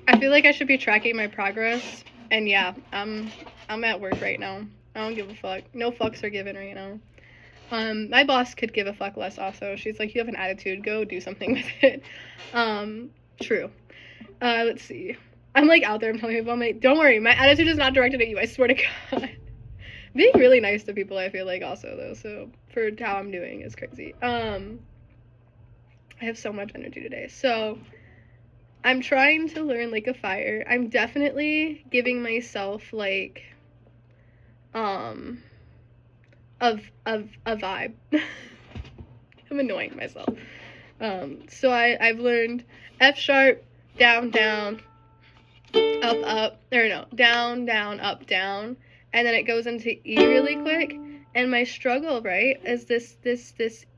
I feel like I should be tracking my progress. And yeah, I'm at work right now. I don't give a fuck. No fucks are given right now. My boss could give a fuck less also. She's like, you have an attitude, go do something with it. True. Let's see. I'm like out there, I'm telling people, I'm like, don't worry, my attitude is not directed at you, I swear to God. Being really nice to people, I feel like also though, so for how I'm doing is crazy. I have so much energy today. So I'm trying to learn Lake of Fire. I'm definitely giving myself like a vibe. I'm annoying myself. So I've learned F sharp, down, down, up, up, or no, down, down, up, down, and then it goes into E really quick. And my struggle, right, is this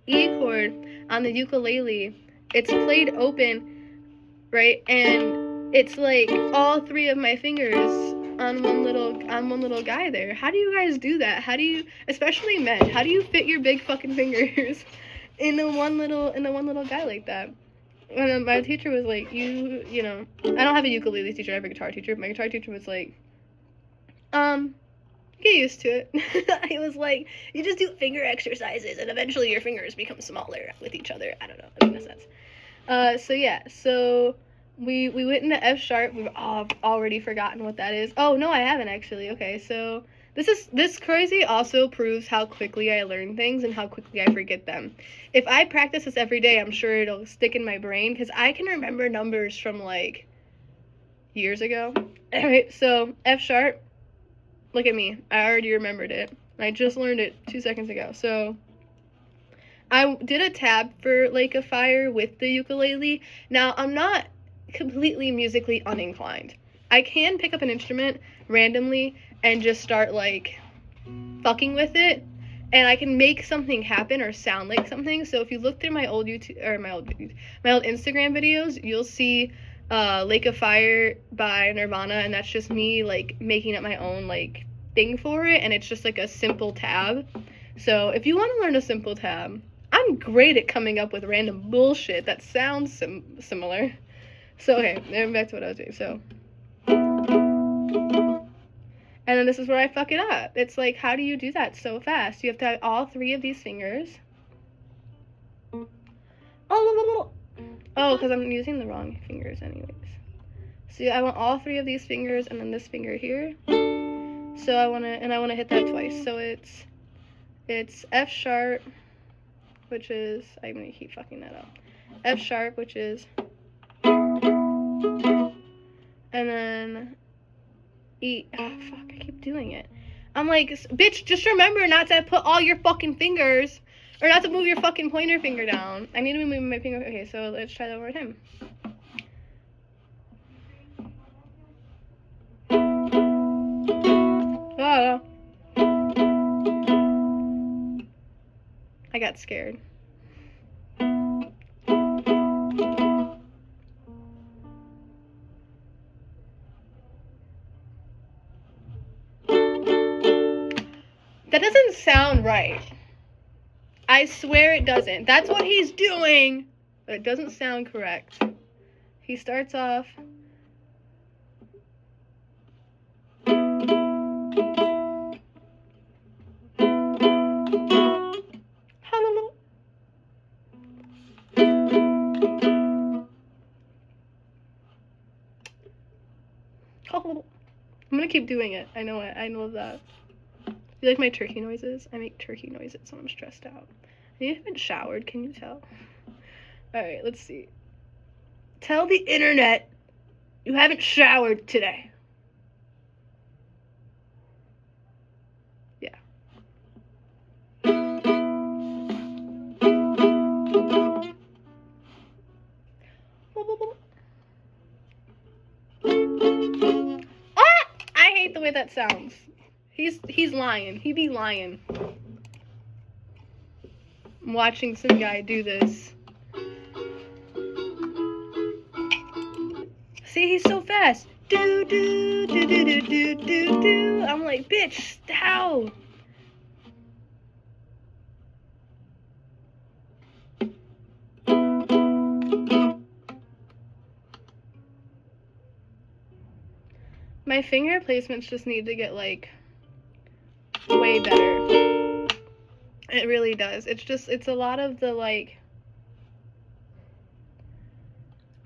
E chord on the ukulele. It's played open, right, and it's like all three of my fingers on one little guy there. How do you guys do that? How do you, especially men, how do you fit your big fucking fingers in the one little guy like that? And my teacher was like, you know, I don't have a ukulele teacher, I have a guitar teacher. My guitar teacher was like, get used to it. He was like, you just do finger exercises and eventually your fingers become smaller with each other. I don't know, that makes no sense. So yeah, so we went into F sharp. We've already forgotten what that is. Oh no, I haven't actually. Okay, so this crazy also proves how quickly I learn things and how quickly I forget them. If I practice this every day, I'm sure it'll stick in my brain because I can remember numbers from like years ago. Alright, so F sharp. Look at me. I already remembered it. I just learned it 2 seconds ago. So I did a tab for Lake of Fire with the ukulele. Now, I'm not completely musically uninclined. I can pick up an instrument randomly and just start like fucking with it, and I can make something happen or sound like something. So if you look through my old my old Instagram videos, you'll see Lake of Fire by Nirvana, and that's just me like making up my own like thing for it, and it's just like a simple tab. So if you want to learn a simple tab, I'm great at coming up with random bullshit that sounds similar. So okay, back to what I was doing. So, and then this is where I fuck it up. It's like, how do you do that so fast? You have to have all three of these fingers. Oh, because I'm using the wrong fingers anyways. So I want all three of these fingers and then this finger here. So I want to hit that twice. So it's F sharp, which is, I'm going to keep fucking that up. F sharp, which is, and then E. Oh, fuck, I keep doing it. I'm like, bitch, just remember not to put all your fucking fingers, or not to move your fucking pointer finger down. I need to be moving my finger. Okay, so let's try that one more time. Oh. I got scared. That doesn't sound right. I swear it doesn't. That's what he's doing, but it doesn't sound correct. He starts off. I'm gonna keep doing it. I know it. I know that. You like my turkey noises? I make turkey noises when I'm stressed out. You haven't showered, can you tell? Alright, let's see. Tell the internet you haven't showered today. Yeah. Ah! I hate the way that sounds. He's lying. He be lying. I'm watching some guy do this. See, he's so fast. Do do do do do do do do. I'm like, bitch, how? My finger placements just need to get, like, way better. It really does. It's a lot of the, like,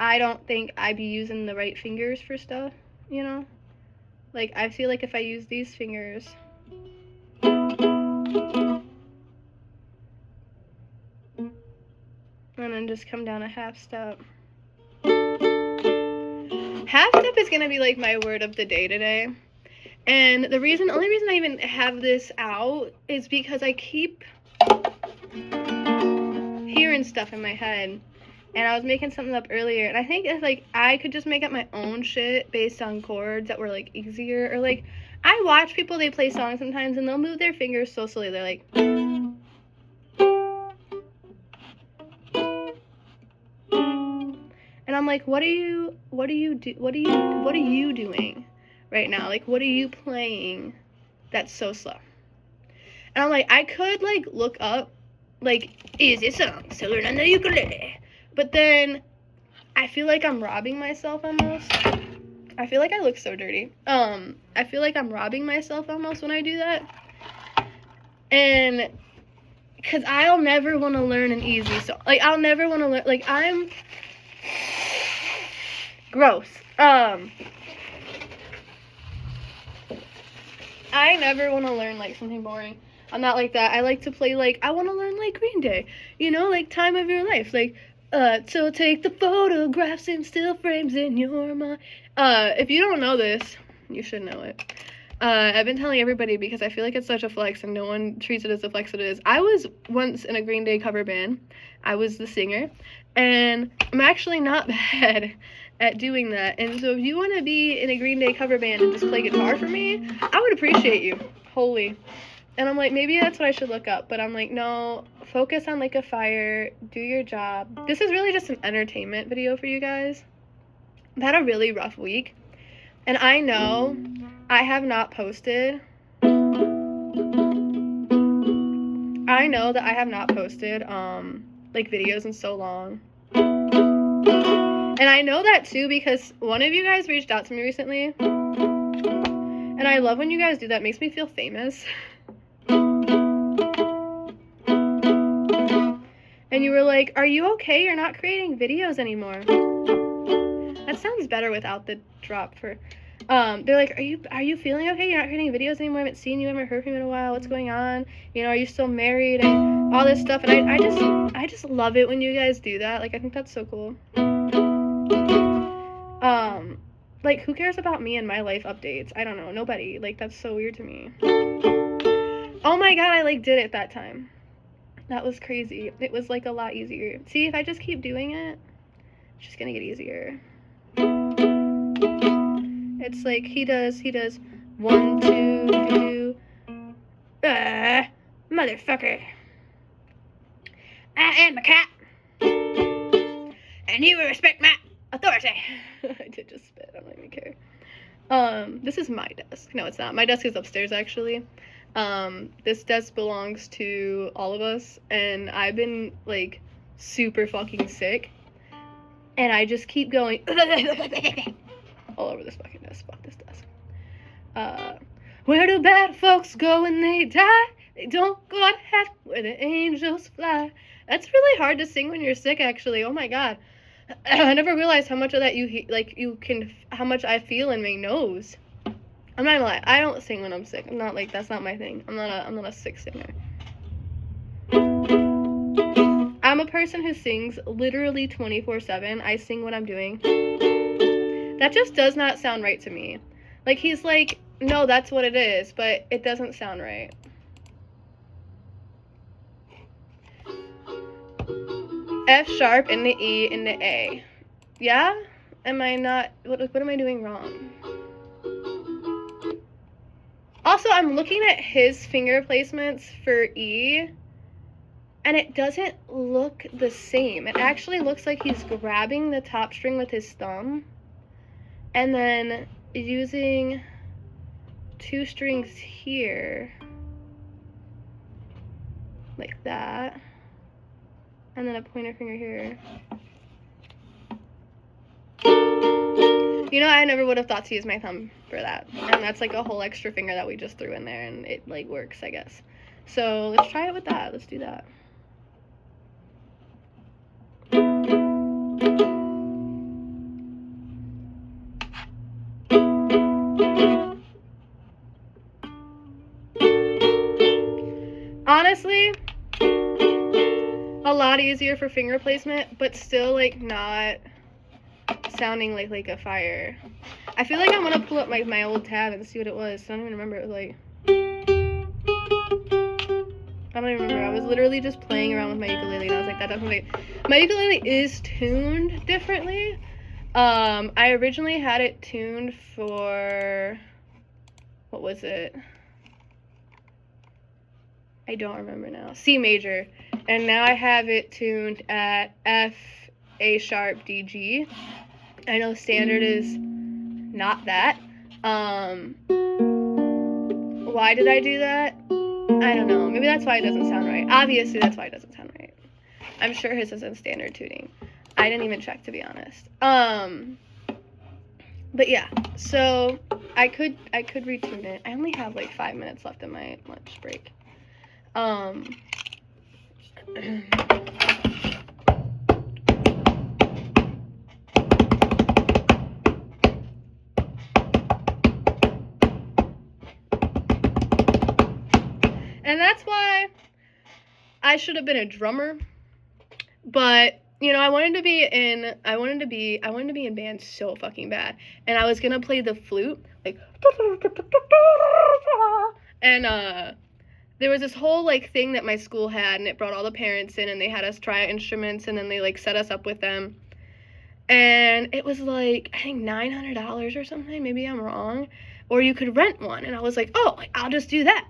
I don't think I be using the right fingers for stuff, you know? Like, I feel like if I use these fingers, and then just come down a half step. Half step is gonna be, like, my word of the day today. And the only reason I even have this out is because I keep hearing stuff in my head. And I was making something up earlier, and I think it's like I could just make up my own shit based on chords that were like easier. Or like I watch people, they play songs sometimes and they'll move their fingers so slowly. They're like, and I'm like, what are you doing right now? Like, what are you playing that's so slow? And I'm like, I could like look up like easy songs to learn on the ukulele. But then I feel like I'm robbing myself almost. I feel like I look so dirty. I feel like I'm robbing myself almost when I do that. And because I'll never want to learn an easy song. Like, I'll never want to learn, like, I'm gross. I never want to learn, like, something boring. I'm not like that. I like to play, like, I want to learn, like, Green Day. You know, like, Time of Your Life. Like, so take the photographs and still frames in your mind. If you don't know this, you should know it. I've been telling everybody because I feel like it's such a flex and no one treats it as a flex it is. I was once in a Green Day cover band. I was the singer. And I'm actually not bad at doing that. And so if you want to be in a Green Day cover band and just play guitar for me, I would appreciate you. Wholly. And I'm like, maybe that's what I should look up. But I'm like, no, focus on Like a Fire. Do your job. This is really just an entertainment video for you guys. I've had a really rough week. And I know I have not posted. I know that I have not posted, like, videos in so long. And I know that, too, because one of you guys reached out to me recently. And I love when you guys do that. It makes me feel famous. And you were like, are you okay? You're not creating videos anymore. That sounds better without the drop for... they're like, are you feeling okay? You're not creating videos anymore. I haven't seen you, I haven't heard from you in a while. What's going on? You know, are you still married? And all this stuff. And I just love it when you guys do that. Like, I think that's so cool. Like, who cares about me and my life updates? I don't know. Nobody. Like, that's so weird to me. Oh my god, I, like, did it that time. That was crazy. It was, like, a lot easier. See, if I just keep doing it, it's just gonna get easier. It's like, he does 1, 2, motherfucker. I am a cat. And you will respect my authority. I did just spit, I don't even care. This is my desk. No, it's not. My desk is upstairs, actually. This desk belongs to all of us, and I've been, like, super fucking sick. And I just keep going all over this fucking desk. Fuck this desk. Where do bad folks go when they die? They don't go to heaven where the angels fly. That's really hard to sing when you're sick, actually. Oh my god. I never realized how much of that how much I feel in my nose. I'm not gonna lie, I don't sing when I'm sick. I'm not like, that's not my thing. I'm not a sick singer. I'm a person who sings literally 24/7. I sing what I'm doing. That just does not sound right to me. Like, he's like, no, that's what it is, but it doesn't sound right. F sharp and the E and the A. Yeah? Am I not, what am I doing wrong? Also, I'm looking at his finger placements for E, and it doesn't look the same. It actually looks like he's grabbing the top string with his thumb, and then using 2 strings here, like that, and then a pointer finger here. You know, I never would have thought to use my thumb for that. And that's like a whole extra finger that we just threw in there, and it like works, I guess. So let's try it with that. Let's do that. Honestly, a lot easier for finger placement, but still like not sounding like a fire. I feel like I'm gonna pull up my old tab and see what it was. I don't even remember. It was like, I don't even remember. I was literally just playing around with my ukulele, and I was like, that doesn't make. My ukulele is tuned differently. I originally had it tuned for, what was it? I don't remember now. C major, and now I have it tuned at F, A sharp, D, G. I know standard is not that. Why did I do that? I don't know. Maybe that's why it doesn't sound right. Obviously, that's why it doesn't sound right. I'm sure his is in standard tuning. I didn't even check, to be honest. But yeah, so I could retune it. I only have like 5 minutes left in my lunch break. And that's why I should have been a drummer. But, you know, I wanted to be in band so fucking bad. And I was gonna play the flute, like, and there was this whole like thing that my school had, and it brought all the parents in, and they had us try out instruments, and then they like set us up with them. And it was like, I think $900 or something, maybe I'm wrong, or you could rent one. And I was like, oh, like, I'll just do that.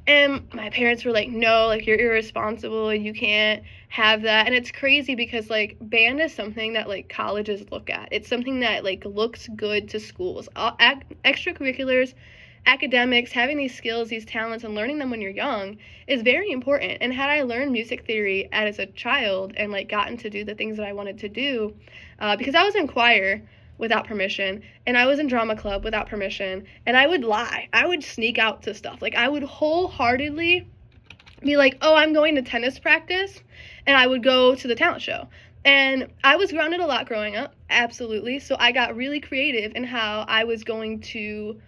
And my parents were like, no, like, you're irresponsible, you can't have that. And it's crazy because like band is something that like colleges look at. It's something that like looks good to schools. Extracurriculars, academics, having these skills, these talents, and learning them when you're young is very important. And had I learned music theory as a child and like gotten to do the things that I wanted to do, because I was in choir without permission, and I was in drama club without permission, and I would lie. I would sneak out to stuff. Like, I would wholeheartedly be like, oh, I'm going to tennis practice, and I would go to the talent show. And I was grounded a lot growing up, absolutely, so I got really creative in how I was going to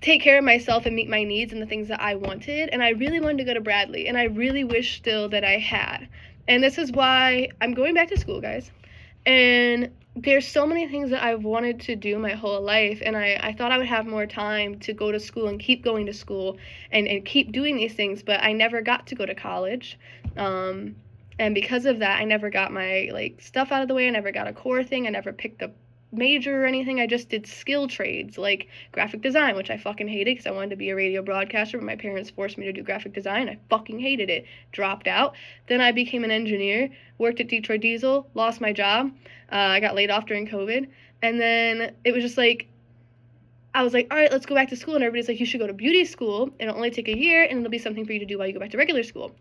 take care of myself and meet my needs and the things that I wanted, and I really wanted to go to Bradley, and I really wish still that I had. And this is why I'm going back to school, guys. And there's so many things that I've wanted to do my whole life, and I thought I would have more time to go to school and keep going to school and keep doing these things, but I never got to go to college. And because of that, I never got my like stuff out of the way. I never got a core thing. I never picked a major or anything. I just did skill trades like graphic design, which I fucking hated because I wanted to be a radio broadcaster, but my parents forced me to do graphic design. I fucking hated it. Dropped out. Then I became an engineer, worked at Detroit Diesel, lost my job. I got laid off during COVID. And then it was just like, I was like, all right, let's go back to school. And everybody's like, you should go to beauty school. It'll only take a year, and it'll be something for you to do while you go back to regular school.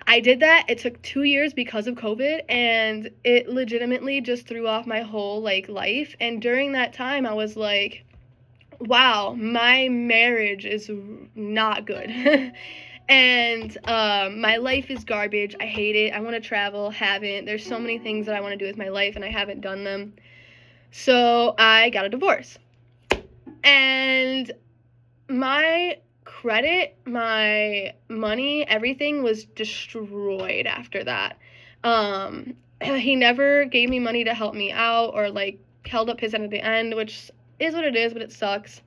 I did that. It took 2 years because of COVID, and it legitimately just threw off my whole like life. And during that time, I was like, wow, my marriage is not good. And my life is garbage. I hate it. I want to travel, haven't. There's so many things that I want to do with my life, and I haven't done them. So I got a divorce. And my credit, my money, everything was destroyed after that. He never gave me money to help me out or like held up his end at the end, which is what it is, but it sucks.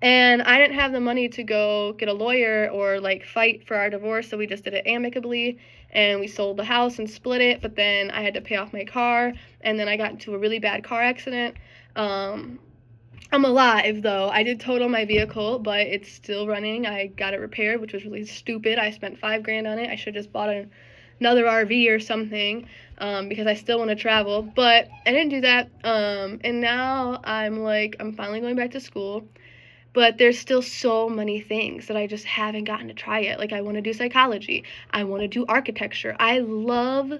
And I didn't have the money to go get a lawyer or like fight for our divorce, so we just did it amicably, and we sold the house and split it. But then I had to pay off my car, and then I got into a really bad car accident. I'm alive, though. I did total my vehicle, but it's still running. I got it repaired, which was really stupid. I spent $5,000 on it. I should have just bought another RV or something, because I still want to travel. But I didn't do that. And now I'm finally going back to school. But there's still so many things that I just haven't gotten to try yet. Like, I want to do psychology. I want to do architecture. I love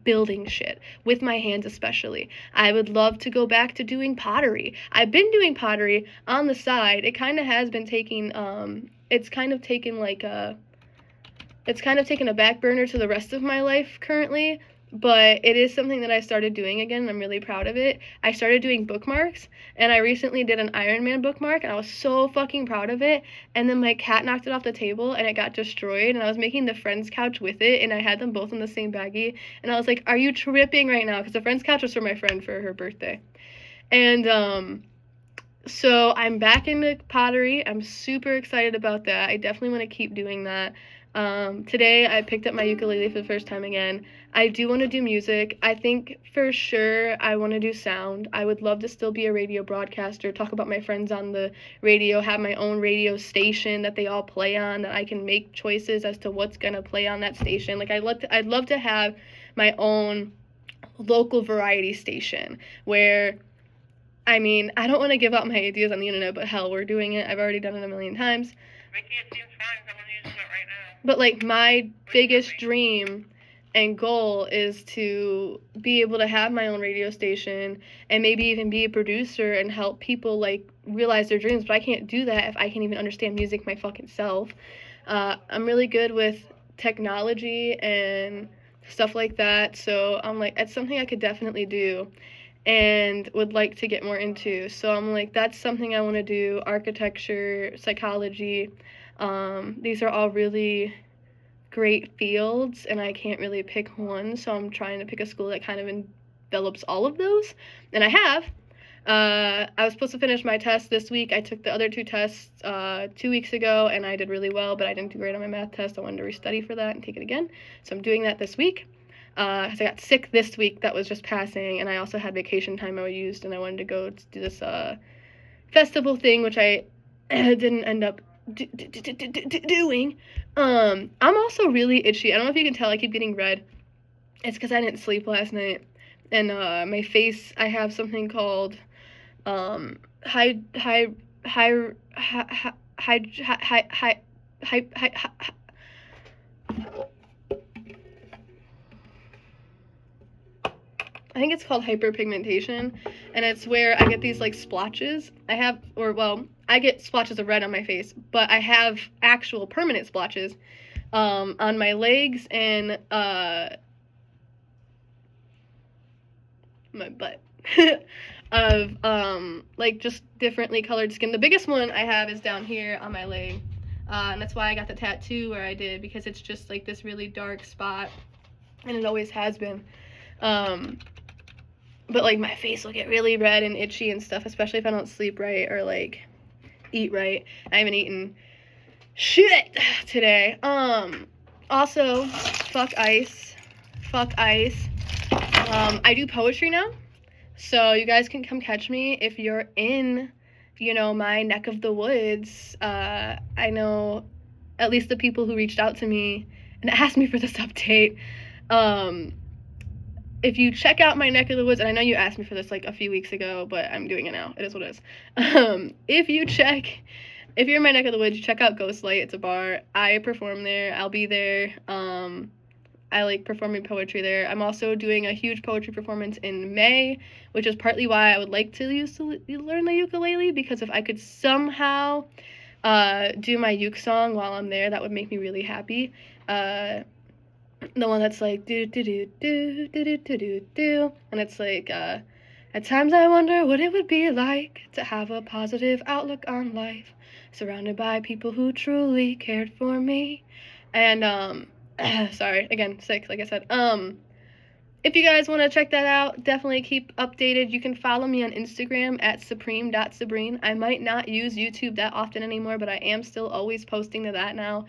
building shit with my hands, especially. I would love to go back to doing pottery. I've been doing pottery on the side. It kind of has been taking it's kind of taken a back burner to the rest of my life currently, but it is something that I started doing again, and I'm really proud of it. I started doing bookmarks, and I recently did an Iron Man bookmark, and I was so fucking proud of it, and then my cat knocked it off the table, and it got destroyed, and I was making the friend's couch with it, and I had them both in the same baggie, and I was like, are you tripping right now? Because the friend's couch was for my friend for her birthday. And, so I'm back into pottery. I'm super excited about that. I definitely want to keep doing that. Today I picked up my ukulele for the first time again. I do want to do music. I think for sure I want to do sound. I would love to still be a radio broadcaster, talk about my friends on the radio, have my own radio station that they all play on, that I can make choices as to what's going to play on that station. Like, I'd love to have my own local variety station where, I mean, I don't want to give out my ideas on the internet, but hell, we're doing it. I've already done it a million times. Ricky, it seems fine. Someone's using it right now. But, like, my biggest dream and goal is to be able to have my own radio station and maybe even be a producer and help people, like, realize their dreams. But I can't do that if I can't even understand music my fucking self. I'm really good with technology and stuff like that, so I'm like, it's something I could definitely do and would like to get more into. So I'm like, that's something I want to do. Architecture, psychology, these are all really great fields, and I can't really pick one, so I'm trying to pick a school that kind of envelops all of those, and I have. I was supposed to finish my test this week. I took the other 2 tests 2 weeks ago, and I did really well, but I didn't do great on my math test. I wanted to restudy for that and take it again, so I'm doing that this week. Because I got sick this week, that was just passing, and I also had vacation time I used, and I wanted to go to do this festival thing, which I didn't end up doing. I'm also really itchy. I don't know if you can tell, I keep getting red. It's because I didn't sleep last night, and my face, I have something called I think it's called hyperpigmentation, and it's where I get these, like, splotches. I get splotches of red on my face, but I have actual permanent splotches on my legs and my butt of, like, just differently colored skin. The biggest one I have is down here on my leg, and that's why I got the tattoo where I did, because it's just, like, this really dark spot, and it always has been. But, like, my face will get really red and itchy and stuff, especially if I don't sleep right or, like, eat right. I haven't eaten shit today. Also, fuck ice. I do poetry now, so you guys can come catch me if you're in, you know, my neck of the woods. I know at least the people who reached out to me and asked me for this update. If you check out my neck of the woods, and I know you asked me for this like a few weeks ago, but I'm doing it now. It is what it is. If you're in my neck of the woods, check out Ghostlight. It's a bar. I perform there. I'll be there. I like performing poetry there. I'm also doing a huge poetry performance in May, which is partly why I would like to learn the ukulele, because if I could somehow do my uke song while I'm there, that would make me really happy. The one that's like do do do do do do do do do, and it's like at times I wonder what it would be like to have a positive outlook on life, surrounded by people who truly cared for me. And sorry, again, sick, like I said. If you guys want to check that out, definitely keep updated. You can follow me on Instagram at supreme.sabrine. I might not use YouTube that often anymore, but I am still always posting to that now.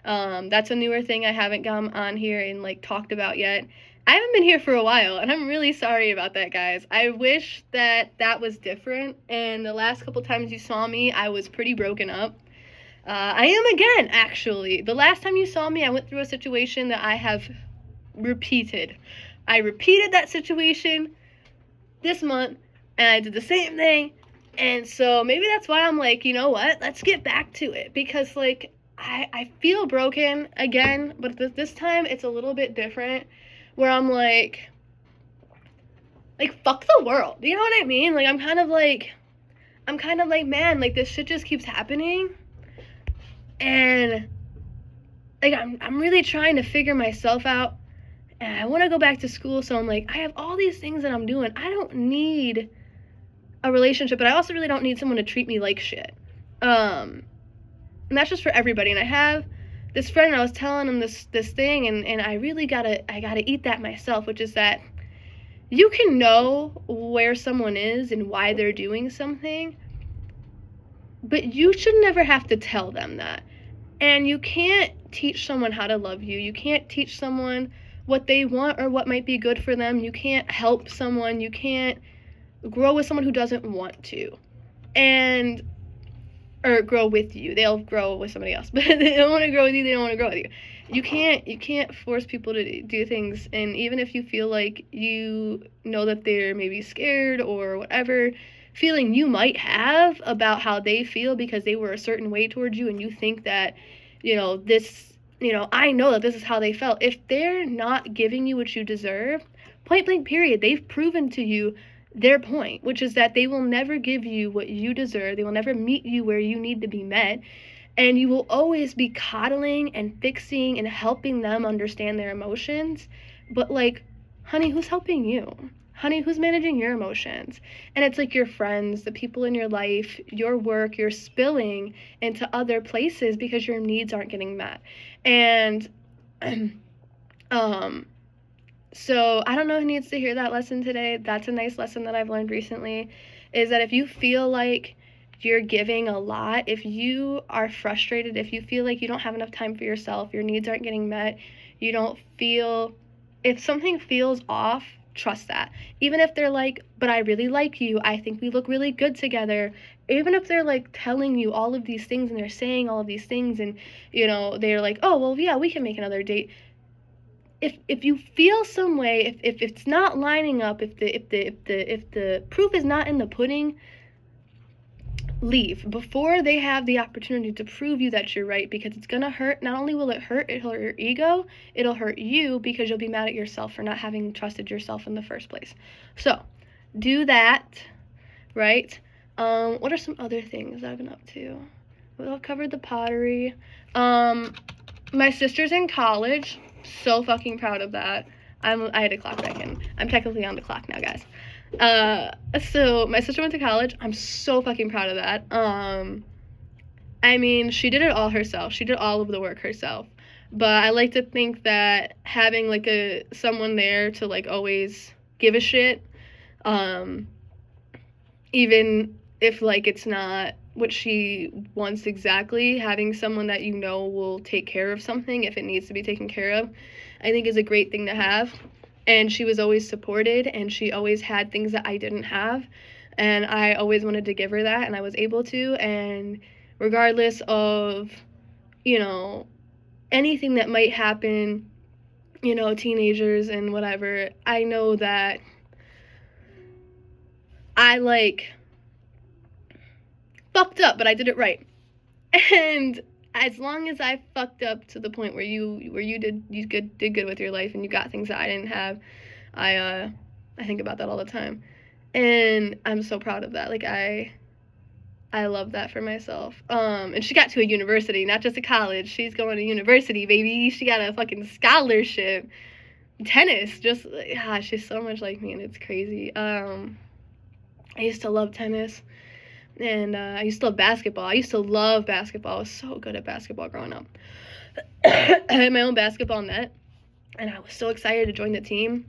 That's a newer thing I haven't gone on here and, like, talked about yet. I haven't been here for a while, and I'm really sorry about that, guys. I wish that was different, and the last couple times you saw me, I was pretty broken up. I am again, actually. The last time you saw me, I went through a situation that I have repeated. I repeated that situation this month, and I did the same thing, and so maybe that's why I'm like, you know what, let's get back to it, because, like, I feel broken again, but this time it's a little bit different, where I'm like, fuck the world. You know what I mean? Like, I'm kind of like, man, like, this shit just keeps happening. And, like, I'm really trying to figure myself out. And I want to go back to school, so I'm like, I have all these things that I'm doing. I don't need a relationship, but I also really don't need someone to treat me like shit. And that's just for everybody. And I have this friend, and I was telling him this thing, and I really gotta eat that myself, which is that you can know where someone is and why they're doing something, but you should never have to tell them that. And you can't teach someone how to love you. You can't teach someone what they want or what might be good for them. You can't help someone. You can't grow with someone who doesn't want to. Or grow with you. They'll grow with somebody else, but they don't want to grow with you. They don't want to grow with you. You can't force people to do things. And even if you feel like you know that they're maybe scared or whatever feeling you might have about how they feel because they were a certain way towards you, and you think that, I know that this is how they felt. If they're not giving you what you deserve, point blank period, they've proven to you their point, which is that they will never give you what you deserve. They will never meet you where you need to be met. And you will always be coddling and fixing and helping them understand their emotions. But, like, honey, who's helping you? Honey, who's managing your emotions? And it's like your friends, the people in your life, your work, you're spilling into other places because your needs aren't getting met. And, so I don't know who needs to hear that lesson today. That's a nice lesson that I've learned recently, is that if you feel like you're giving a lot, if you are frustrated, if you feel like you don't have enough time for yourself, your needs aren't getting met, if something feels off, trust that. Even if they're like, but I really like you, I think we look really good together. Even if they're like telling you all of these things and they're saying all of these things and, they're like, oh, well, yeah, we can make another date. If you feel some way, if it's not lining up, if the proof is not in the pudding, leave before they have the opportunity to prove you that you're right, because it's gonna hurt. Not only will it hurt your ego, it'll hurt you because you'll be mad at yourself for not having trusted yourself in the first place. So do that, right? What are some other things I've been up to? Well, I've covered the pottery. My sister's in college. So fucking proud of that. I had to clock back in. I'm technically on the clock now, guys. So my sister went to college. I'm so fucking proud of that. I mean, she did it all herself. She did all of the work herself. But I like to think that having like someone there to like always give a shit, even if like it's not what she wants exactly, having someone that will take care of something if it needs to be taken care of, I think is a great thing to have. And she was always supported, and she always had things that I didn't have, and I always wanted to give her that, and I was able to. And regardless of, anything that might happen, teenagers and whatever, I know that I fucked up, but I did it right. And as long as I fucked up to the point where you did good with your life and you got things that I didn't have, I think about that all the time, and I'm so proud of that. Like I love that for myself. And she got to a university, not just a college. She's going to university, baby. She got a fucking scholarship. Tennis, just she's so much like me, and it's crazy. I used to love tennis. And I used to love basketball. I used to love basketball. I was so good at basketball growing up. I had my own basketball net, and I was so excited to join the team.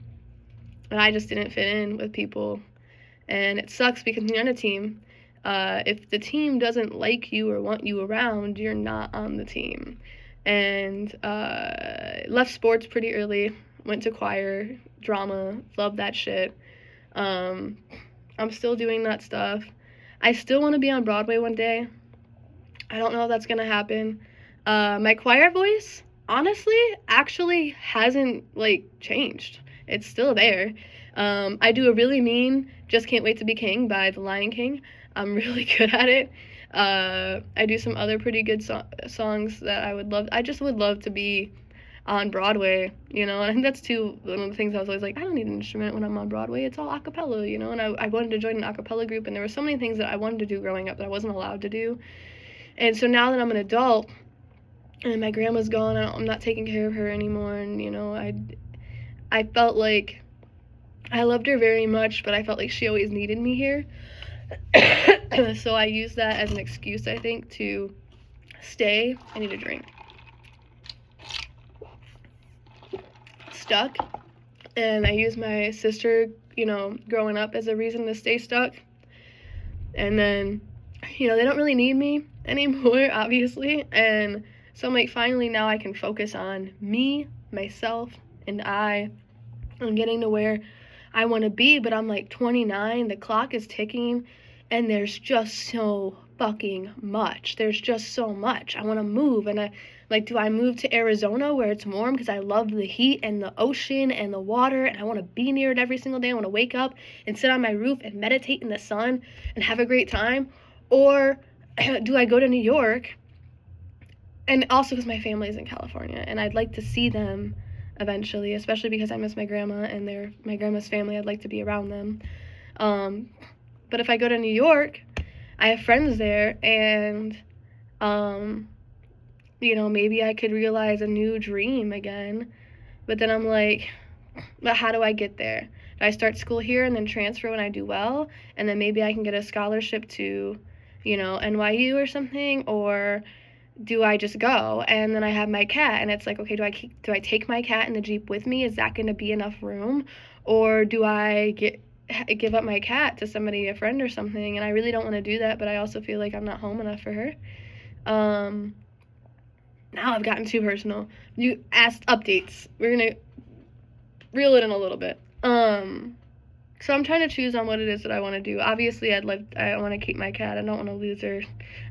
And I just didn't fit in with people. And it sucks because when you're on a team, if the team doesn't like you or want you around, you're not on the team. And left sports pretty early. Went to choir, drama, loved that shit. I'm still doing that stuff. I still want to be on Broadway one day. I don't know if that's going to happen. My choir voice, honestly, actually hasn't, changed. It's still there. I do a really mean Just Can't Wait to Be King by The Lion King. I'm really good at it. I do some other pretty good songs that I would love. I just would love to be on Broadway, you know, and I think that's too one of the things I was always like, I don't need an instrument when I'm on Broadway, it's all a cappella, you know, and I wanted to join an a cappella group, and there were so many things that I wanted to do growing up that I wasn't allowed to do. And so now that I'm an adult and my grandma's gone, I'm not taking care of her anymore, and you know, I felt like I loved her very much, but I felt like she always needed me here. So I used that as an excuse, I think, to stay. I need a drink. Stuck. And I used my sister, you know, growing up as a reason to stay stuck. And then, you know, they don't really need me anymore, obviously. And so I'm like, finally now I can focus on me, myself, and I'm getting to where I want to be. But I'm like 29, the clock is ticking, and there's just so fucking much. There's just so much. I want to move, and do I move to Arizona where it's warm because I love the heat and the ocean and the water, and I want to be near it every single day? I want to wake up and sit on my roof and meditate in the sun and have a great time? Or do I go to New York, and also because my family is in California, and I'd like to see them eventually, especially because I miss my grandma and my grandma's family. I'd like to be around them. But if I go to New York, I have friends there, and, you know, maybe I could realize a new dream again. But then I'm like, but how do I get there? Do I start school here and then transfer when I do well? And then maybe I can get a scholarship to, you know, NYU or something? Or do I just go? And then I have my cat, and it's like, okay, do I take my cat in the Jeep with me? Is that going to be enough room? Or do I give up my cat to somebody, a friend or something? And I really don't want to do that, but I also feel like I'm not home enough for her. Now I've gotten too personal. You asked updates. We're gonna reel it in a little bit. So I'm trying to choose on what it is that I want to do. Obviously, I want to keep my cat. I don't want to lose her.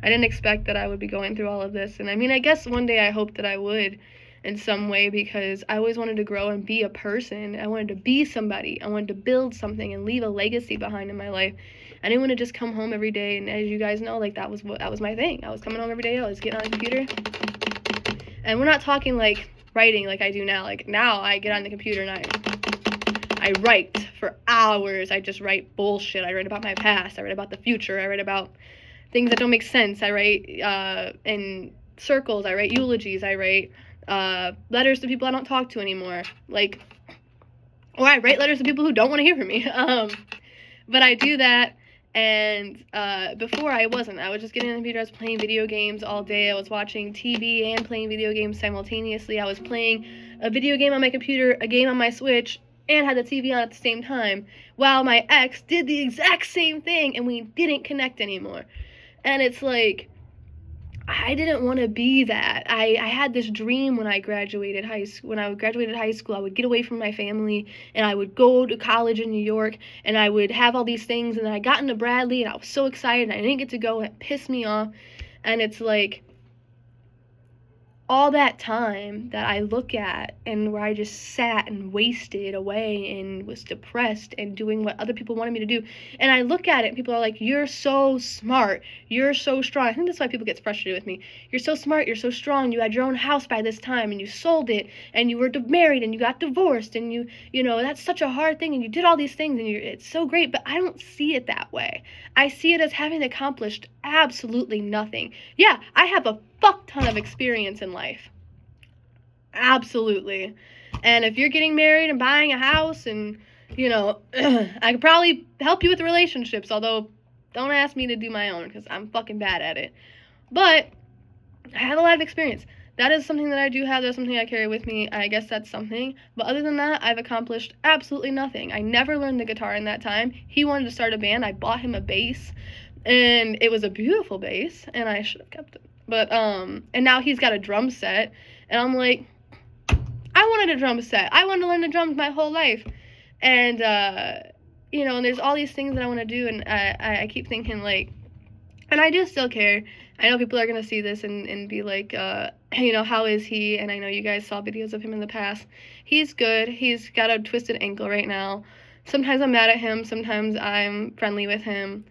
I didn't expect that I would be going through all of this. And I mean, I guess one day I hope that I would in some way, because I always wanted to grow and be a person. I wanted to be somebody. I wanted to build something and leave a legacy behind in my life. I didn't want to just come home every day. And as you guys know, like, that was my thing. I was coming home every day. I was getting on the computer. And we're not talking like writing like I do now. Like, now I get on the computer and I write for hours. I just write bullshit. I write about my past. I write about the future. I write about things that don't make sense. I write in circles. I write eulogies. I write letters to people I don't talk to anymore. Like, or I write letters to people who don't want to hear from me. But I do that. And before I wasn't. I was just getting on the computer. I was playing video games all day. I was watching TV and playing video games simultaneously. I was playing a video game on my computer, a game on my Switch, and had the TV on at the same time, while my ex did the exact same thing, and we didn't connect anymore. And it's like, I didn't want to be that. I had this dream when I graduated high school. When I graduated high school, I would get away from my family, and I would go to college in New York, and I would have all these things. And then I got into Bradley, and I was so excited, and I didn't get to go, and it pissed me off. And it's like, all that time that I look at, and where I just sat and wasted away and was depressed and doing what other people wanted me to do, and I look at it and people are like, you're so smart, you're so strong. I think that's why people get frustrated with me. You're so smart, you're so strong, you had your own house by this time, and you sold it, and you were married, and you got divorced, and you know, that's such a hard thing, and you did all these things, and it's so great. But I don't see it that way. I see it as having accomplished absolutely nothing. Yeah, I have a fuck ton of experience in life. Absolutely. And if you're getting married and buying a house, and, you know, I could probably help you with relationships, although don't ask me to do my own, because I'm fucking bad at it. But I have a lot of experience. That is something that I do have. That's something I carry with me. I guess that's something. But other than that, I've accomplished absolutely nothing. I never learned the guitar in that time. He wanted to start a band. I bought him a bass, and it was a beautiful bass, and I should have kept it. But, and now he's got a drum set, and I'm like, I wanted a drum set. I wanted to learn the drums my whole life. And, you know, and there's all these things that I want to do, and I keep thinking, like, and I do still care. I know people are going to see this and be like, you know, how is he? And I know you guys saw videos of him in the past. He's good. He's got a twisted ankle right now. Sometimes I'm mad at him. Sometimes I'm friendly with him.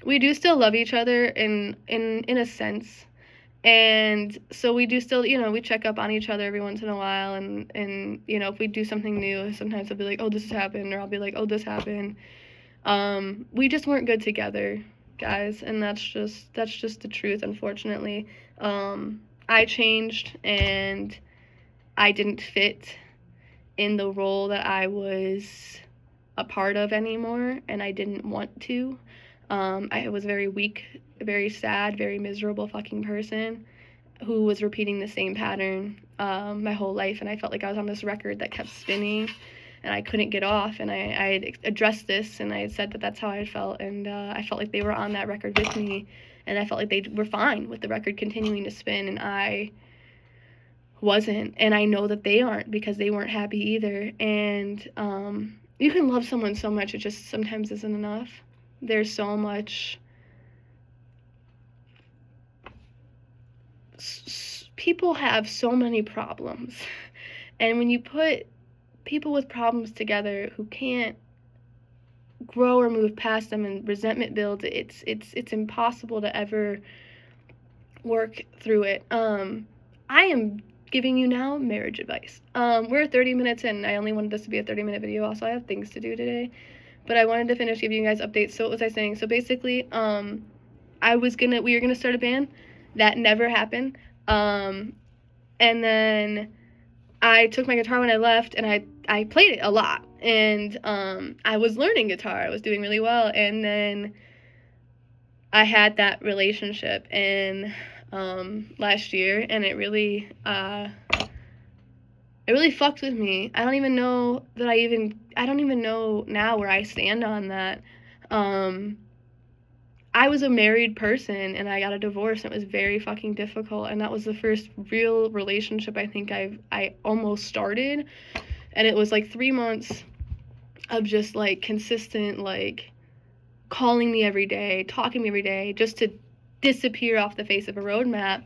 We do still love each other in a sense. And so we do still, we check up on each other every once in a while, and if we do something new, sometimes I'll be like, oh, this has happened, or I'll be like, oh, this happened. We just weren't good together, guys, and that's just the truth, unfortunately. I changed, and I didn't fit in the role that I was a part of anymore, and I didn't want to. I was very weak, very sad, very miserable fucking person who was repeating the same pattern my whole life, and I felt like I was on this record that kept spinning, and I couldn't get off, and I had addressed this, and I had said that that's how I felt, and I felt like they were on that record with me, and I felt like they were fine with the record continuing to spin, and I wasn't, and I know that they aren't, because they weren't happy either. And you can love someone so much, it just sometimes isn't enough. There's so much people have so many problems, and when you put people with problems together who can't grow or move past them, and resentment builds, it's impossible to ever work through it. I am giving you now marriage advice. We're 30 minutes in. I only wanted this to be a 30-minute video. Also, I have things to do today, but I wanted to finish giving you guys updates. So what was I saying? So basically, we were gonna start a band. That never happened. And then I took my guitar when I left, and I played it a lot, and I was learning guitar. I was doing really well, and then I had that relationship in last year, and it really fucked with me. I don't even know now where I stand on that. I was a married person, and I got a divorce, and it was very fucking difficult, and that was the first real relationship I think I almost started, and it was like 3 months of just like consistent, like calling me every day, talking to me every day, just to disappear off the face of a road map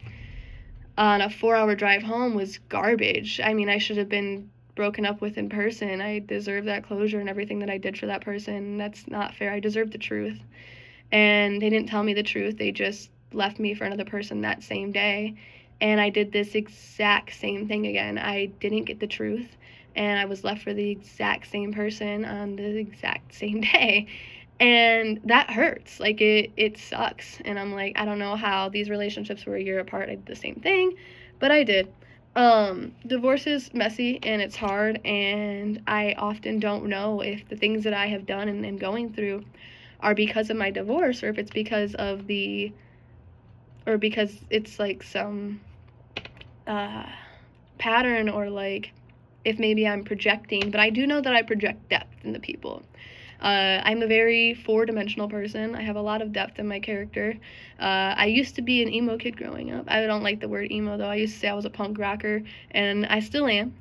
on a 4-hour drive home was garbage. I mean, I should have been broken up with in person. I deserve that closure and everything that I did for that person. That's not fair. I deserve the truth. And they didn't tell me the truth. They just left me for another person that same day. And I did this exact same thing again. I didn't get the truth, and I was left for the exact same person on the exact same day. And that hurts. Like, it sucks. And I'm like, I don't know how these relationships were a year apart. I did the same thing, but I did. Divorce is messy, and it's hard, and I often don't know if the things that I have done and am going through are because of my divorce, or if it's because it's like some pattern, or like if maybe I'm projecting. But I do know that I project depth into people. I'm a very 4-dimensional person. I have a lot of depth in my character. I used to be an emo kid growing up. I don't like the word emo, though. I used to say I was a punk rocker, and I still am.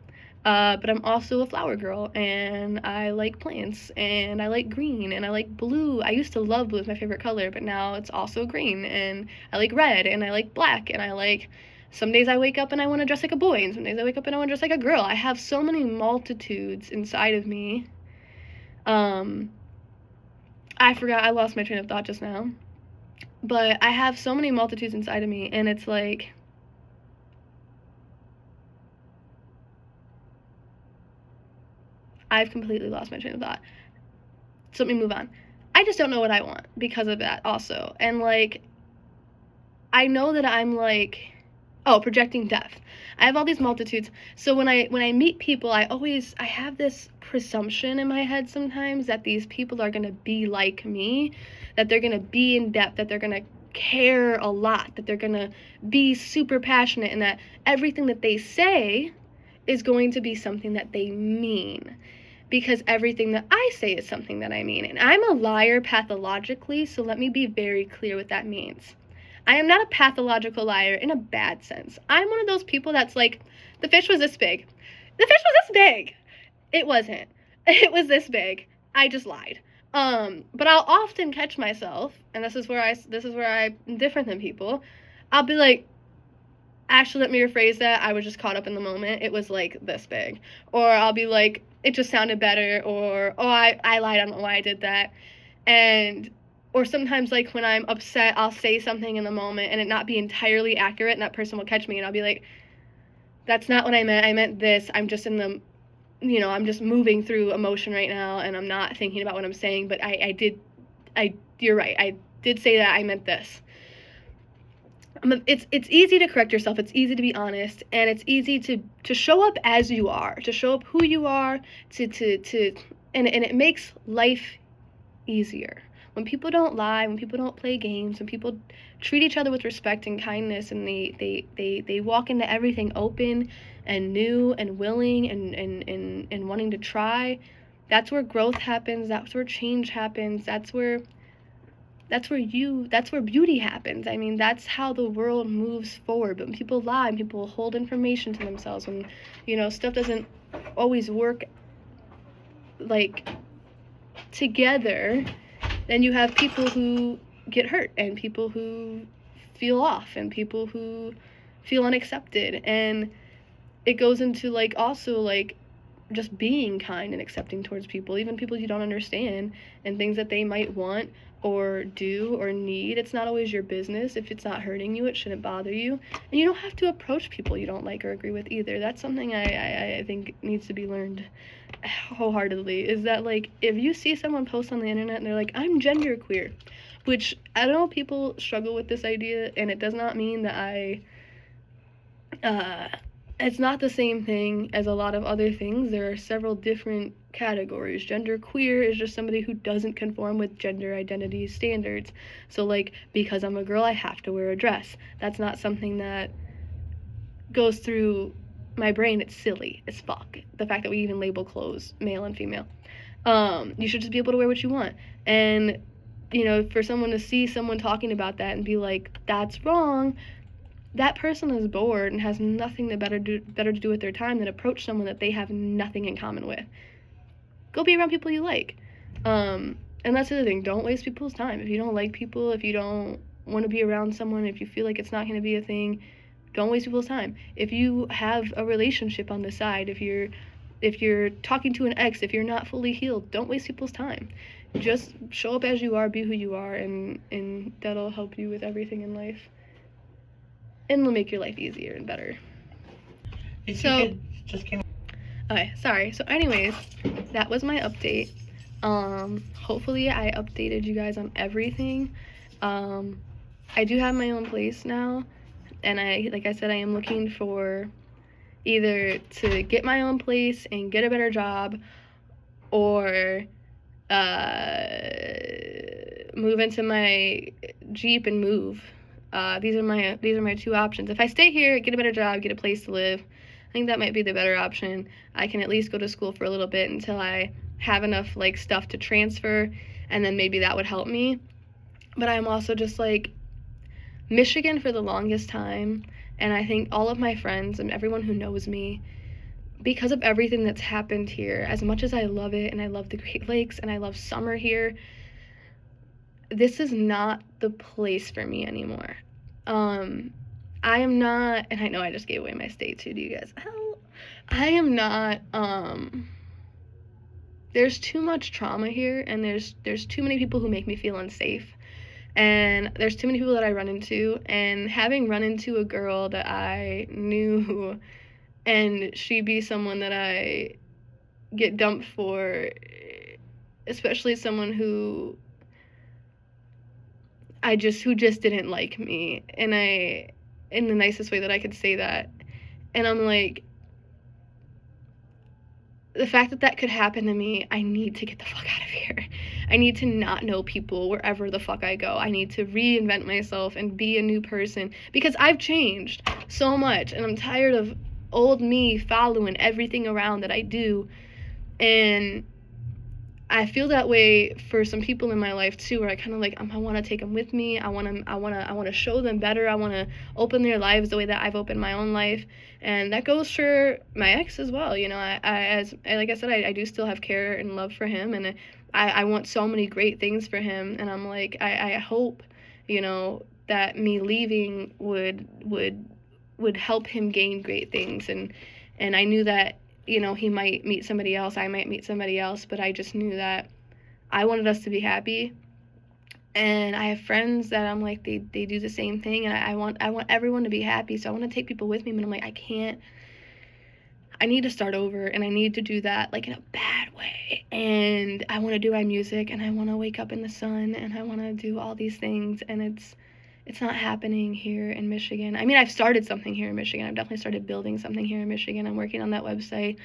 But I'm also a flower girl, and I like plants, and I like green, and I like blue. I used to love blue as my favorite color, but now it's also green, and I like red, and I like black, and I like... Some days I wake up and I want to dress like a boy, and some days I wake up and I want to dress like a girl. I have so many multitudes inside of me. I forgot, I lost my train of thought just now. But I have so many multitudes inside of me, and it's like... I've completely lost my train of thought. So let me move on. I just don't know what I want because of that also. And like, I know that I'm like... Oh, projecting depth. I have all these multitudes. So when I meet people, I have this presumption in my head sometimes that these people are going to be like me, that they're going to be in depth, that they're going to care a lot, that they're going to be super passionate, and that everything that they say is going to be something that they mean. Because everything that I say is something that I mean. And I'm a liar pathologically, so let me be very clear what that means. I am not a pathological liar in a bad sense. I'm one of those people that's like, the fish was this big. The fish was this big. It wasn't. It was this big. I just lied. But I'll often catch myself, and this is where I'm different than people. I'll be like, actually, let me rephrase that. I was just caught up in the moment. It was like this big. Or I'll be like, it just sounded better. Or, oh, I lied. I don't know why I did that. And or sometimes, like, when I'm upset, I'll say something in the moment and it not be entirely accurate, and that person will catch me, and I'll be like, that's not what I meant this, I'm just in the, I'm just moving through emotion right now, and I'm not thinking about what I'm saying, but you're right, I did say that, I meant this. It's easy to correct yourself, it's easy to be honest, and it's easy to show up as you are, to show up who you are, and it makes life easier. When people don't lie, when people don't play games, when people treat each other with respect and kindness, and they walk into everything open and new and willing and wanting to try, that's where growth happens, that's where change happens, that's where beauty happens. I mean, that's how the world moves forward. But when people lie, when people hold information to themselves, when, stuff doesn't always work, like, together, then you have people who get hurt, and people who feel off, and people who feel unaccepted. And it goes into, like, also, like, just being kind and accepting towards people, even people you don't understand, and things that they might want or do or need. It's not always your business. If it's not hurting you, it shouldn't bother you. And you don't have to approach people you don't like or agree with either. That's something I think needs to be learned wholeheartedly, is that, like, if you see someone post on the internet and they're like, I'm genderqueer, which I know people struggle with this idea, and it does not mean that it's not the same thing as a lot of other things. There are several different categories. Genderqueer is just somebody who doesn't conform with gender identity standards. So, like, because I'm a girl, I have to wear a dress. That's not something that goes through my brain. It's silly as fuck, the fact that we even label clothes male and female. You should just be able to wear what you want. And, for someone to see someone talking about that and be like, that's wrong, that person is bored and has nothing better to do with their time than approach someone that they have nothing in common with. Go be around people you like. And that's the other thing. Don't waste people's time. If you don't like people, if you don't want to be around someone, if you feel like it's not going to be a thing, don't waste people's time. If you have a relationship on the side, if you're talking to an ex, if you're not fully healed, don't waste people's time. Just show up as you are, be who you are, and that'll help you with everything in life. And it'll make your life easier and better. Okay, sorry. So anyways, that was my update. Hopefully I updated you guys on everything. I do have my own place now, and like I said, I am looking for either to get my own place and get a better job, or move into my Jeep and move. These are my two options. If I stay here, get a better job, get a place to live, I think that might be the better option. I can at least go to school for a little bit until I have enough, like, stuff to transfer, and then maybe that would help me. But I'm also just, like, Michigan for the longest time, and I think all of my friends and everyone who knows me, because of everything that's happened here, as much as I love it, and I love the Great Lakes, and I love summer here, this is not the place for me anymore. I am not, and I know I just gave away my state too to you guys. I am not, there's too much trauma here, and there's too many people who make me feel unsafe, and there's too many people that I run into, and having run into a girl that I knew, and she be someone that I get dumped for, especially someone who just didn't like me, and in the nicest way that I could say that, and I'm like, the fact that could happen to me, I need to get the fuck out of here. I need to not know people wherever the fuck I go. I need to reinvent myself and be a new person, because I've changed so much, and I'm tired of old me following everything around that I do, and I feel that way for some people in my life too, where I kind of like, I want to take them with me. I want to show them better. I want to open their lives the way that I've opened my own life, and that goes for my ex as well. Like I said, I do still have care and love for him, and I want so many great things for him, and I'm like, I hope, that me leaving would help him gain great things, and I knew that, he might meet somebody else, I might meet somebody else, but I just knew that I wanted us to be happy, And I have friends that I'm like, they do the same thing, and I want everyone to be happy, so I want to take people with me, but I'm like, I need to start over, and I need to do that like in a bad way. And I want to do my music, and I want to wake up in the sun, and I want to do all these things, and it's not happening here in Michigan. I mean, I've started something here in Michigan. I've definitely started building something here in Michigan. I'm working on that website.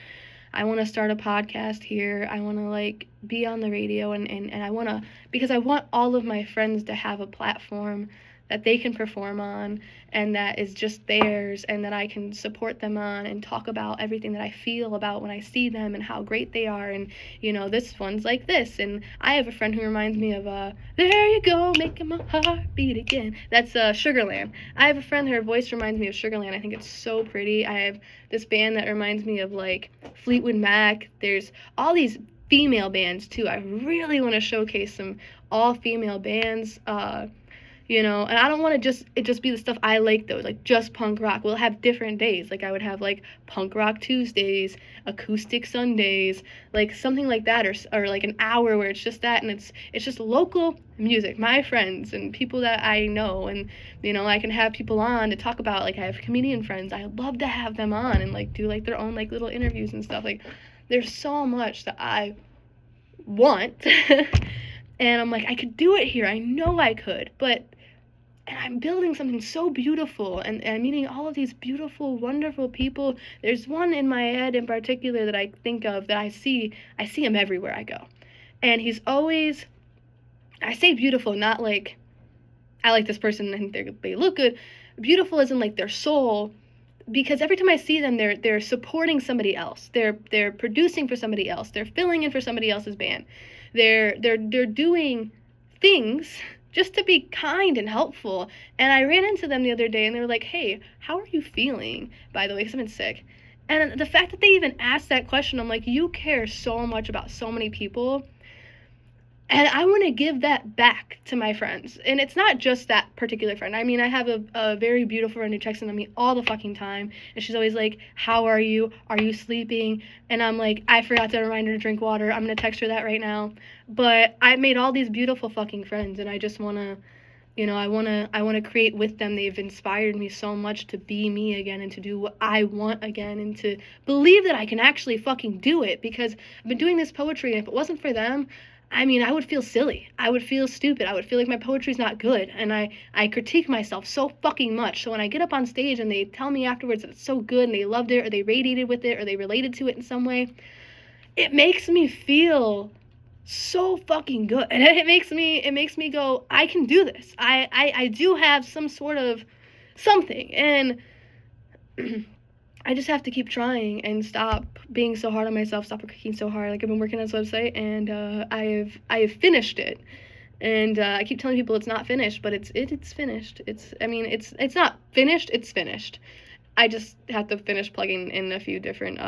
I want to start a podcast here. I want to like be on the radio, and I want to, because I want all of my friends to have a platform that they can perform on, and that is just theirs, and that I can support them on and talk about everything that I feel about when I see them and how great they are. And you know, this one's like this, and I have a friend who reminds me of there you go, making my heart beat again. That's Sugarland. I have a friend, her voice reminds me of Sugarland. I think it's so pretty. I have this band that reminds me of like Fleetwood Mac. There's all these female bands too. I really want to showcase some all female bands. You know, and I don't want to just be the stuff I like though, like just punk rock. We'll have different days. Like I would have like punk rock Tuesdays, acoustic Sundays, like something like that, or like an hour where it's just that, and it's just local music, my friends and people that I know. And you know, I can have people on to talk about, like I have comedian friends. I love to have them on and like do like their own like little interviews and stuff. Like there's so much that I want. And I'm like, I could do it here. I know I could, but and I'm building something so beautiful, and I'm meeting all of these beautiful, wonderful people. There's one in my head in particular that I think of, that I see him everywhere I go. And he's always, I say beautiful, not like, I like this person and they look good. Beautiful as in like their soul, because every time I see them, they're supporting somebody else. They're producing for somebody else. They're filling in for somebody else's band. They're doing things just to be kind and helpful. And I ran into them the other day, and they were like, hey, how are you feeling, by the way, because I've been sick. And the fact that they even asked that question, I'm like, you care so much about so many people, and I want to give that back to my friends. And it's not just that particular friend. I mean, I have a very beautiful friend who checks in on me all the fucking time. And she's always like, how are you? Are you sleeping? And I'm like, I forgot to remind her to drink water. I'm going to text her that right now. But I made all these beautiful fucking friends. And I just want to, you know, I want to create with them. They've inspired me so much to be me again, and to do what I want again, and to believe that I can actually fucking do it. Because I've been doing this poetry, and if it wasn't for them, I mean, I would feel silly. I would feel stupid. I would feel like my poetry's not good. And I critique myself so fucking much. So when I get up on stage and they tell me afterwards that it's so good and they loved it, or they radiated with it, or they related to it in some way, it makes me feel so fucking good. And it makes me go, I can do this. I do have some sort of something. And I just have to keep trying and stop being so hard on myself, stop working so hard. Like, I've been working on this website, and I have finished it. And I keep telling people it's not finished, but it's finished. It's not finished, it's finished. I just have to finish plugging in a few different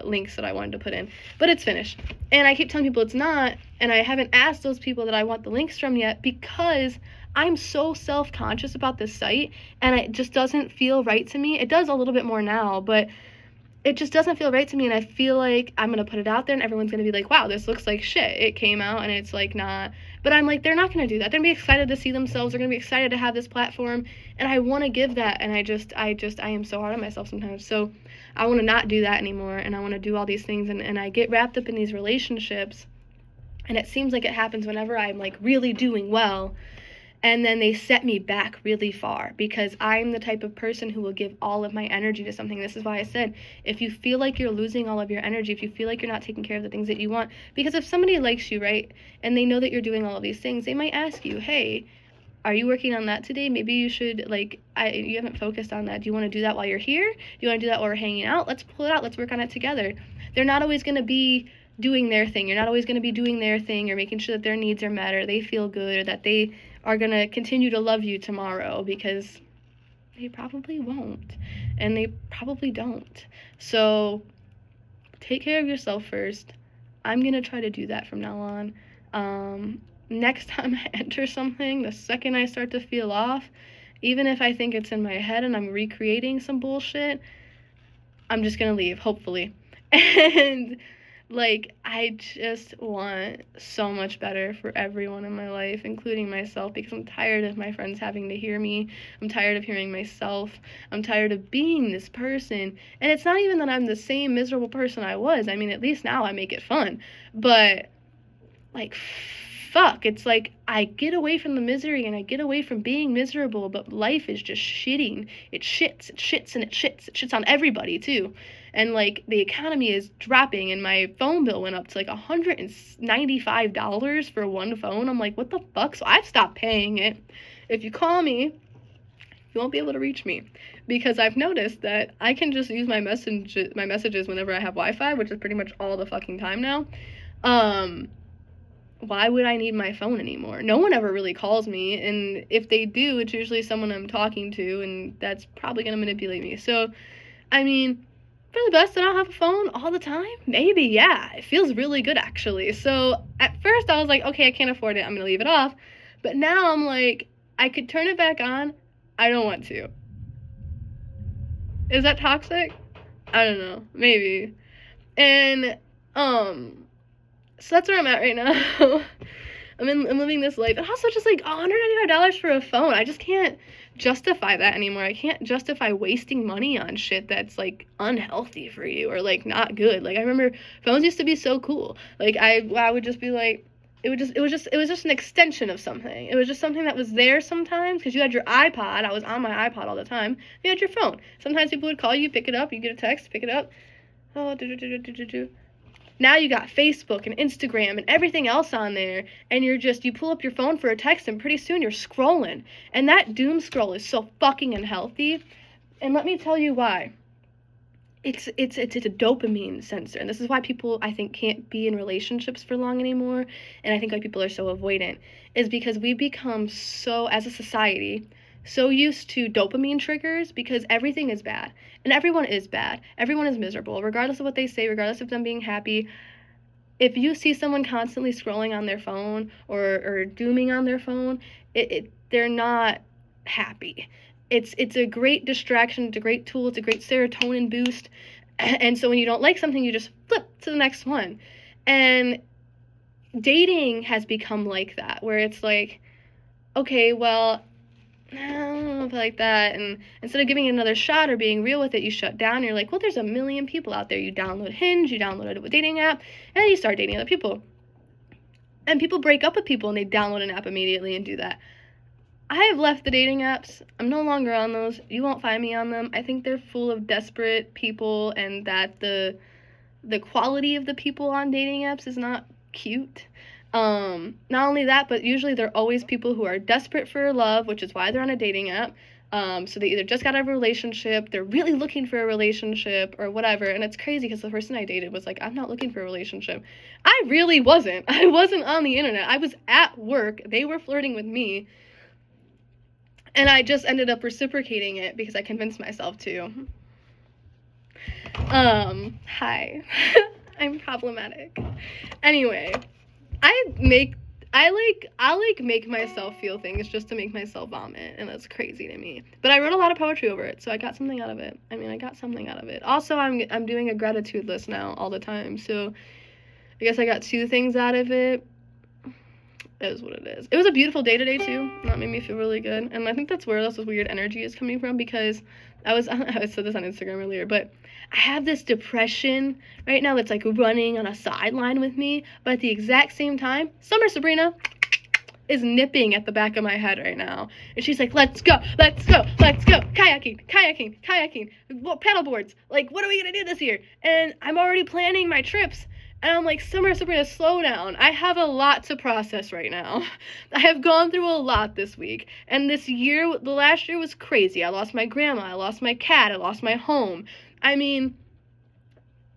links that I wanted to put in, but it's finished. And I keep telling people it's not, and I haven't asked those people that I want the links from yet, because I'm so self-conscious about this site, and it just doesn't feel right to me. It does a little bit more now, but it just doesn't feel right to me, and I feel like I'm going to put it out there, and everyone's going to be like, wow, this looks like shit. It came out, and it's like not. But I'm like, they're not going to do that. They're going to be excited to see themselves. They're going to be excited to have this platform, and I want to give that, and I am so hard on myself sometimes. So I want to not do that anymore, and I want to do all these things, and I get wrapped up in these relationships, and it seems like it happens whenever I'm like really doing well. And then they set me back really far, because I'm the type of person who will give all of my energy to something. This is why I said, if you feel like you're losing all of your energy, if you feel like you're not taking care of the things that you want, because if somebody likes you, right, and they know that you're doing all of these things, they might ask you, hey, are you working on that today? Maybe you should, like, you haven't focused on that. Do you want to do that while you're here? Do you want to do that while we're hanging out? Let's pull it out. Let's work on it together. They're not always going to be doing their thing. You're not always going to be doing their thing, or making sure that their needs are met, or they feel good, or that they are going to continue to love you tomorrow, because they probably won't, and they probably don't. So take care of yourself first. I'm going to try to do that from now on. Next time I enter something, the second I start to feel off, even if I think it's in my head and I'm recreating some bullshit, I'm just going to leave, hopefully. And Like, I just want so much better for everyone in my life, including myself, because I'm tired of my friends having to hear me. I'm tired of hearing myself. I'm tired of being this person. And it's not even that I'm the same miserable person I was. I mean, at least now I make it fun. But, like, fuck, it's like I get away from the misery and I get away from being miserable, but life is just shitting. It shits, and it shits on everybody too. And like the economy is dropping and my phone bill went up to like $195 for one phone. I'm like, what the fuck? So I've stopped paying it. If you call me, you won't be able to reach me, because I've noticed that I can just use my messages whenever I have Wi-Fi, which is pretty much all the fucking time now. Why would I need my phone anymore? No one ever really calls me, and if they do, it's usually someone I'm talking to, and that's probably gonna manipulate me. So, I mean, for the best that I'll have a phone all the time? Maybe, yeah. It feels really good, actually. So, at first I was like, okay, I can't afford it, I'm gonna leave it off. But now I'm like, I could turn it back on. I don't want to. Is that toxic? I don't know. Maybe. And, so that's where I'm at right now. I'm living this life. And also just like $195 for a phone. I just can't justify that anymore. I can't justify wasting money on shit that's like unhealthy for you or like not good. Like I remember phones used to be so cool. Like I would just be like, it was just an extension of something. It was just something that was there sometimes because you had your iPod. I was on my iPod all the time. You had your phone. Sometimes people would call you, pick it up, you get a text, pick it up. Oh, Now you got Facebook and Instagram and everything else on there, and you pull up your phone for a text, and pretty soon you're scrolling. And that doom scroll is so fucking unhealthy. And let me tell you why. It's a dopamine sensor, and this is why people, I think, can't be in relationships for long anymore, and I think why people are so avoidant, is because we become so, as a society, so used to dopamine triggers because everything is bad, and everyone is bad. Everyone is miserable, regardless of what they say, regardless of them being happy. If you see someone constantly scrolling on their phone or dooming on their phone, they're not happy. It's a great distraction, it's a great tool, it's a great serotonin boost. And so when you don't like something, you just flip to the next one. And dating has become like that, where it's like, okay, well, I don't know if I like that. And instead of giving it another shot or being real with it, you shut down. You're like, well, there's a million people out there. You download Hinge, you download a dating app, and you start dating other people. And people break up with people and they download an app immediately and do that. I have left the dating apps. I'm no longer on those. You won't find me on them. I think they're full of desperate people, and that the quality of the people on dating apps is not cute. Not only that, but usually they're always people who are desperate for love, which is why they're on a dating app. So they either just got out of a relationship, they're really looking for a relationship, or whatever. And it's crazy because the person I dated was like, I'm not looking for a relationship. I really wasn't. I wasn't on the internet. I was at work. They were flirting with me. And I just ended up reciprocating it because I convinced myself to. Hi. I'm problematic. Anyway, I make myself feel things just to make myself vomit, and that's crazy to me. But I wrote a lot of poetry over it, so I got something out of it. Also, I'm doing a gratitude list now all the time, so I guess I got 2 things out of it. It is what it is. It was a beautiful day today too. That made me feel really good, and I think that's where this weird energy is coming from, because I said this on Instagram earlier, but I have this depression right now that's like running on a sideline with me, but at the exact same time, Summer Sabrina is nipping at the back of my head right now, and she's like, let's go, kayaking, paddle boards, like, what are we gonna do this year? And I'm already planning my trips. And I'm like, Summer Sabrina, slow down. I have a lot to process right now. I have gone through a lot this week. And the last year was crazy. I lost my grandma. I lost my cat. I lost my home. I mean,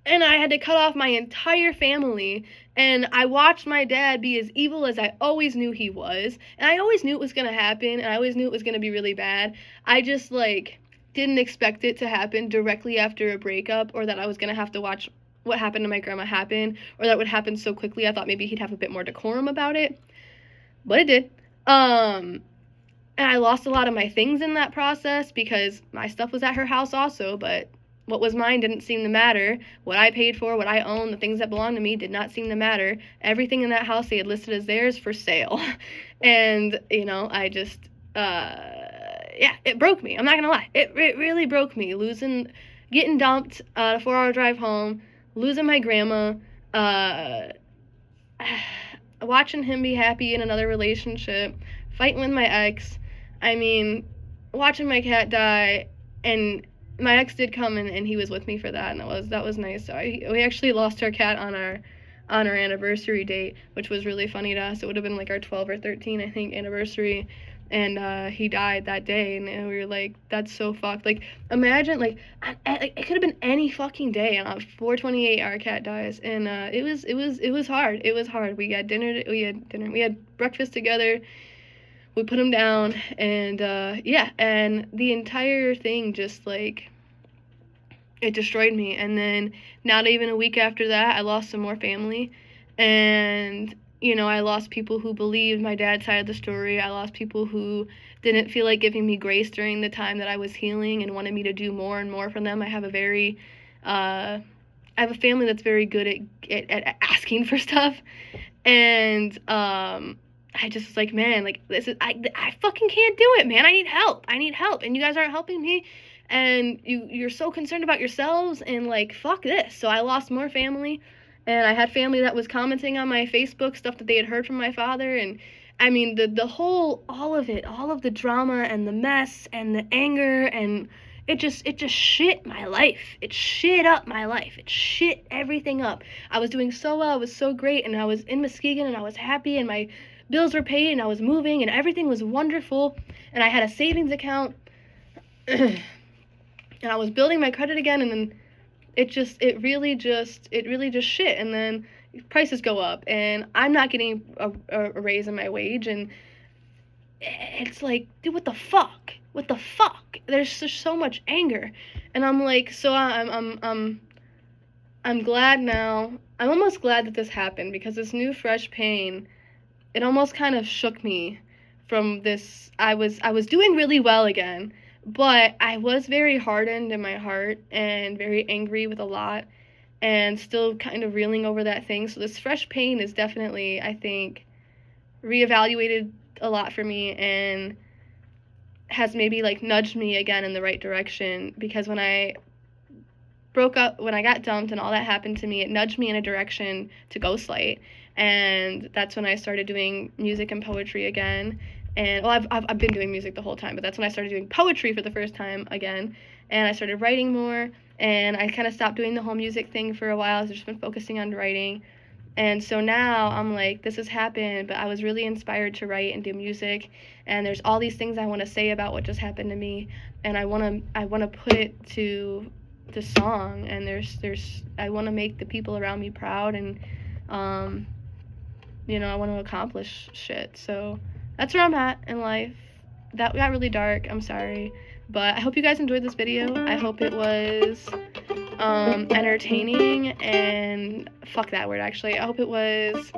and I had to cut off my entire family. And I watched my dad be as evil as I always knew he was. And I always knew it was going to happen. And I always knew it was going to be really bad. I just, didn't expect it to happen directly after a breakup, or that I was going to have to watch what happened to my grandma happen, or that would happen so quickly. I thought maybe he'd have a bit more decorum about it, but it did. And I lost a lot of my things in that process because my stuff was at her house also, but What was mine didn't seem to matter. What I paid for, what I owned, the things that belonged to me did not seem to matter. Everything in that house they had listed as theirs for sale. And, you know, I just, yeah, it broke me. I'm not gonna lie. It really broke me. Getting dumped, a 4-hour drive home, losing my grandma, watching him be happy in another relationship, fighting with my ex. I mean, watching my cat die, and my ex did come and he was with me for that, and that was nice. So we actually lost our cat on our anniversary date, which was really funny to us. It would have been like our 12 or 13, I think, anniversary, and he died that day, and we were like, that's so fucked. Like, imagine, like, it could have been any fucking day, and on 4/28 our cat dies, and it was hard. It was hard. We had breakfast together. We put him down, and yeah, and the entire thing just, like, it destroyed me. And then not even a week after that, I lost some more family, and, you know, I lost people who believed my dad's side of the story. I lost people who didn't feel like giving me grace during the time that I was healing and wanted me to do more and more for them. I have a family that's very good at asking for stuff, and I just was like, man, like, I fucking can't do it, man. I need help, and you guys aren't helping me, and you're so concerned about yourselves, and, like, fuck this. So I lost more family, and I had family that was commenting on my Facebook stuff that they had heard from my father, and I mean, the whole, all of the drama and the mess and the anger, and it just shit my life. It shit up my life. It shit everything up. I was doing so well. It was so great, and I was in Muskegon, and I was happy, and my bills were paid, and I was moving, and everything was wonderful, and I had a savings account, and I was building my credit again, and then it really just shit. And then prices go up, and I'm not getting a raise in my wage, and it's like, dude, what the fuck? There's just so much anger, and I'm like, so I'm glad now. I'm almost glad that this happened, because this new fresh pain, it almost kind of shook me from this. I was doing really well again, but I was very hardened in my heart and very angry with a lot, and still kind of reeling over that thing. So this fresh pain is definitely, I think, reevaluated a lot for me, and has maybe, like, nudged me again in the right direction, because when I got dumped and all that happened to me, it nudged me in a direction to ghostlight, and that's when I started doing music and poetry again. And, well, I've been doing music the whole time, but that's when I started doing poetry for the first time again, and I started writing more, and I kind of stopped doing the whole music thing for a while. I've just been focusing on writing, and so now I'm like, this has happened, but I was really inspired to write and do music, and there's all these things I want to say about what just happened to me, and I want to put it to the song, and I want to make the people around me proud, and you know, I want to accomplish shit. So that's where I'm at in life. That got really dark, I'm sorry, but I hope you guys enjoyed this video. I hope it was entertaining, and fuck that word, actually. I hope it was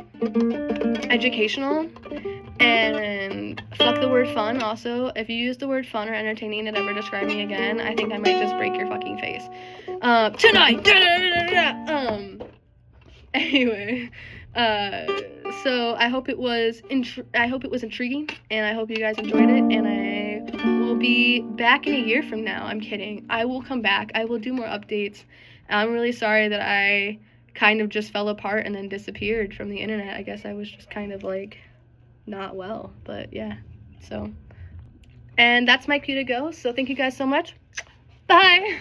educational, and fuck the word fun. Also, if you use the word fun or entertaining to ever describe me again, I think I might just break your fucking face tonight. Anyway, so I hope it was intriguing, and I hope you guys enjoyed it, and I will be back in a year from now. I'm kidding. I will come back. I will do more updates. I'm really sorry that I kind of just fell apart and then disappeared from the internet. I guess I was just kind of, like, not well, but yeah. So, and that's my cue to go. So thank you guys so much. Bye.